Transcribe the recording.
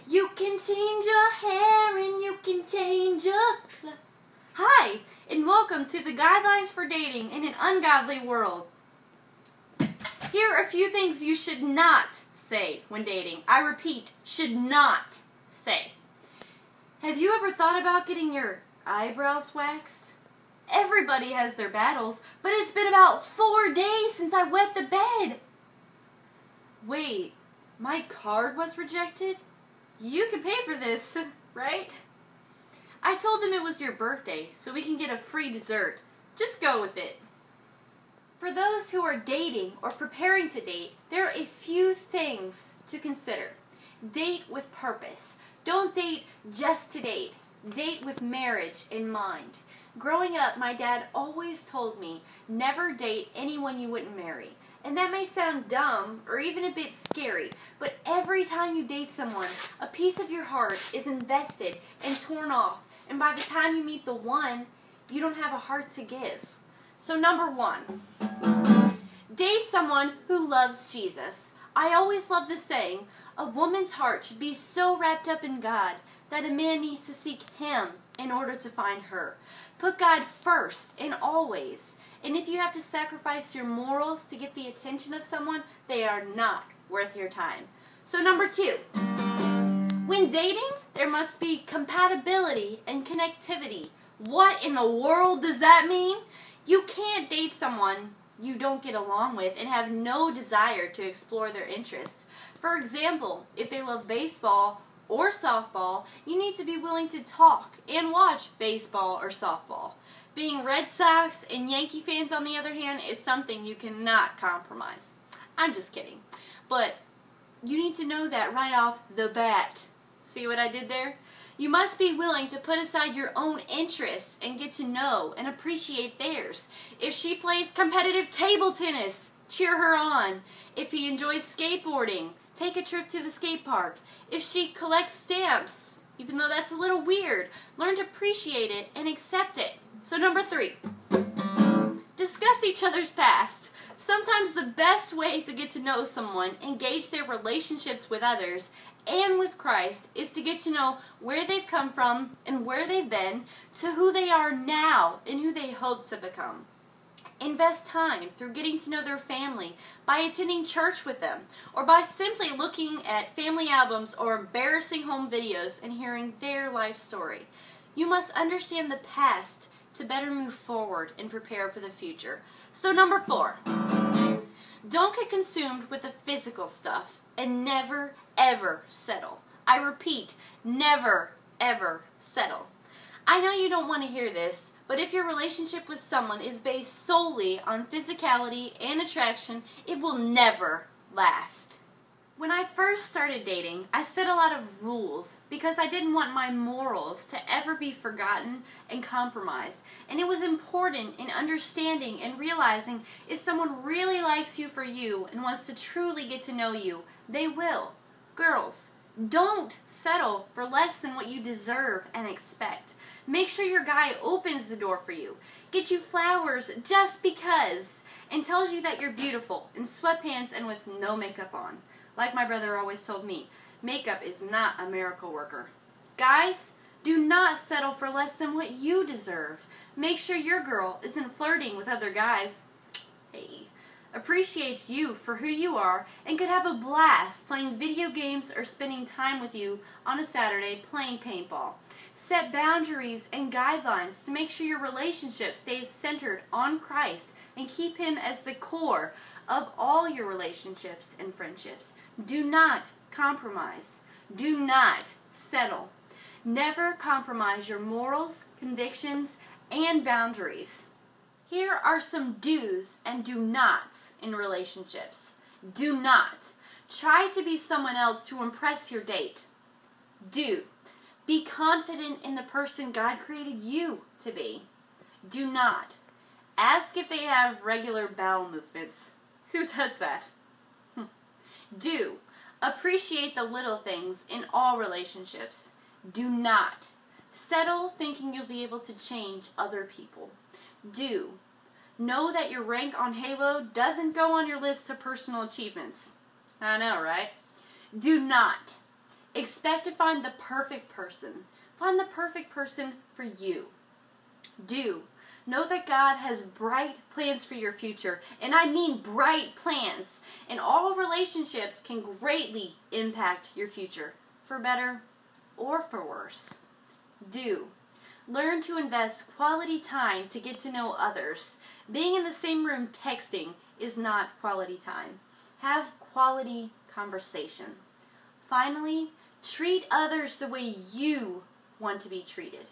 You can change your hair and you can change your clothes. Hi, and welcome to the Guidelines for Dating in an Ungodly World. Here are a few things you should not say when dating. I repeat, should not say. Have you ever thought about getting your eyebrows waxed? Everybody has their battles, but it's been about 4 days since I wet the bed. Wait, my card was rejected? You can pay for this, right? I told them it was your birthday, so we can get a free dessert. Just go with it. For those who are dating or preparing to date, there are a few things to consider. Date with purpose. Don't date just to date. Date with marriage in mind. Growing up, my dad always told me, never date anyone you wouldn't marry. And that may sound dumb or even a bit scary, but every time you date someone, a piece of your heart is invested and torn off. And by the time you meet the one, you don't have a heart to give. So number 1, date someone who loves Jesus. I always love the saying, a woman's heart should be so wrapped up in God that a man needs to seek Him in order to find her. Put God first and always. And if you have to sacrifice your morals to get the attention of someone, they are not worth your time. So number 2, when dating, there must be compatibility and connectivity. What in the world does that mean? You can't date someone you don't get along with and have no desire to explore their interests. For example, if they love baseball or softball, you need to be willing to talk and watch baseball or softball. Being Red Sox and Yankee fans, on the other hand, is something you cannot compromise. I'm just kidding. But you need to know that right off the bat. See what I did there? You must be willing to put aside your own interests and get to know and appreciate theirs. If she plays competitive table tennis, cheer her on. If he enjoys skateboarding, take a trip to the skate park. If she collects stamps, even though that's a little weird, learn to appreciate it and accept it. So number 3, discuss each other's past. Sometimes the best way to get to know someone, engage their relationships with others, and with Christ, is to get to know where they've come from and where they've been, to who they are now and who they hope to become. Invest time through getting to know their family by attending church with them, or by simply looking at family albums or embarrassing home videos and hearing their life story. You must understand the past to better move forward and prepare for the future. So number 4, don't get consumed with the physical stuff and never ever settle. I repeat, never ever settle. I know you don't want to hear this, but if your relationship with someone is based solely on physicality and attraction, it will never last. When I first started dating, I set a lot of rules because I didn't want my morals to ever be forgotten and compromised. And it was important in understanding and realizing if someone really likes you for you and wants to truly get to know you, they will. Girls, don't settle for less than what you deserve and expect. Make sure your guy opens the door for you, gets you flowers just because, and tells you that you're beautiful in sweatpants and with no makeup on. Like my brother always told me, makeup is not a miracle worker. Guys, do not settle for less than what you deserve. Make sure your girl isn't flirting with other guys. Hey. Appreciates you for who you are and could have a blast playing video games or spending time with you on a Saturday playing paintball. Set boundaries and guidelines to make sure your relationship stays centered on Christ and keep Him as the core of all your relationships and friendships. Do not compromise. Do not settle. Never compromise your morals, convictions, and boundaries. Here are some do's and do nots in relationships. Do not try to be someone else to impress your date. Do be confident in the person God created you to be. Do not ask if they have regular bowel movements. Who does that? Do appreciate the little things in all relationships. Do not settle thinking you'll be able to change other people. Do know that your rank on Halo doesn't go on your list of personal achievements. I know, right? Do not Expect to find the perfect person. Find the perfect person for you. Do. Know that God has bright plans for your future, and I mean bright plans. And all relationships can greatly impact your future, for better or for worse. Do. Learn to invest quality time to get to know others. Being in the same room texting is not quality time. Have quality conversation. Finally, treat others the way you want to be treated.